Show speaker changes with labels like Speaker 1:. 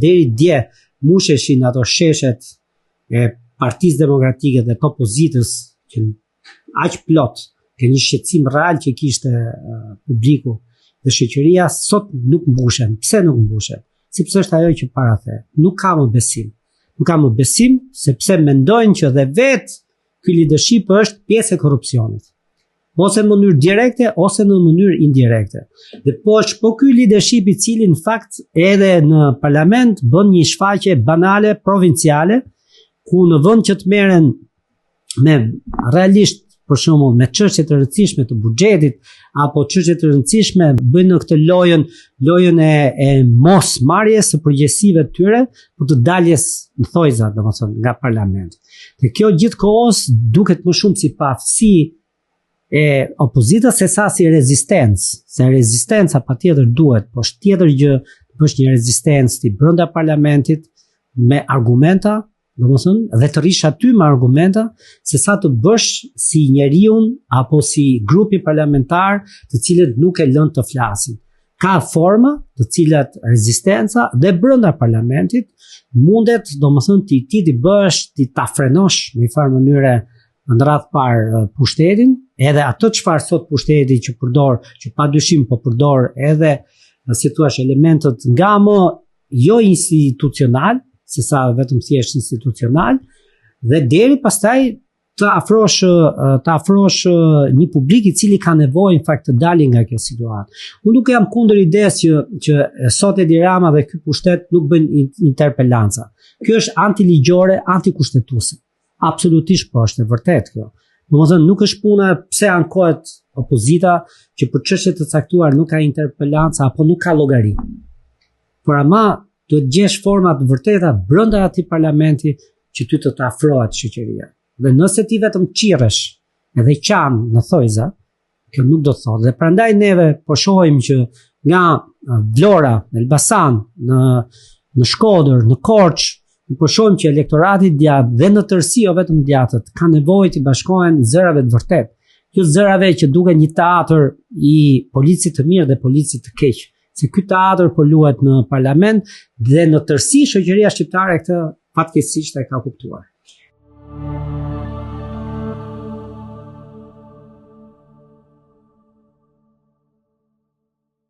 Speaker 1: deri dje musheshin ato sheshet e Partisë Demokratike dhe të opozitës që aq plot, ke një shqetësim real që kishte publiku dhe shoqëria, sot nuk mbushen. Pse nuk mbushen? Sepse është ajo që para the. Nuk ka më besim. Nuk ka më besim sepse mendojnë që dhe vetë ky leadership është pjesë e korrupsionit. Ose në mënyrë direkte, ose në mënyrë indirekte. Dhe po ky leadership i cili në fakt edhe në parlament bën një shfaqje banale, provinciale, ku në vend që të merren me realisht për shembull me çështje të rëndësishme të buxhetit apo çështje të rëndësishme bëjnë në këtë lojën e mos marrjes së përgjegjësive të tyre, por të daljes në thojza, domethënë nga parlamenti. Dhe kjo gjithkohës duket më shumë si paaftësi e opozitës se sa si rezistencë. Se rezistenca patjetër duhet, por është tjetër gjë të bësh një rezistencë ti brenda parlamentit me argumenta, domethënë dhe të rish aty me argumenta se sa të bësh si njeriu apo si grupi parlamentar të cilët nuk e lën të flasin. Ka forma të cilat rezistenca dhe brenda parlamentit mundet domethënë ti bësh, ti ta frenosh në një farë mënyre në radh parë pushtetin, edhe ato çfarë sot pushteti që përdor, që padyshim po përdor edhe si thua elementët nga më jo institucional, se sa vetëm thjesht institucional, dhe deri pastaj të afrosh një publik i cili ka nevojë në fakt të dalë nga kjo situatë. Unë nuk jam kundër idesë që sot Edi Rama dhe ky pushtet nuk bëjnë interpelanca. Kjo është antiligjore, antikushtetuese. Absolutisht po është e vërtet kjo. Domethënë nuk është puna pse ankohet opozita që për çështje të caktuar nuk ka interpelanca apo nuk ka llogari. Por ama duhet gjesh forma të vërteta brenda atij parlamenti që ty të afrohet shoqëria. Dhe nëse ti vetëm qirresh edhe qan në thojza, kjo nuk do të thotë. Dhe prandaj neve po shohim që nga Vlora, në Elbasan, në Shkodër, në Korçë, po shohim që elektorati djathtë dhe në tërësi jo vetëm djathtët ka nevojë të bashkohen zërave të vërtet. Kjo zërave që duken një teatër i policit të mirë dhe policit të keq. Se ky teatër po luhet në parlament dhe në tërësi shoqëria shqiptare këtë fatkeqësisht e ka kuptuar.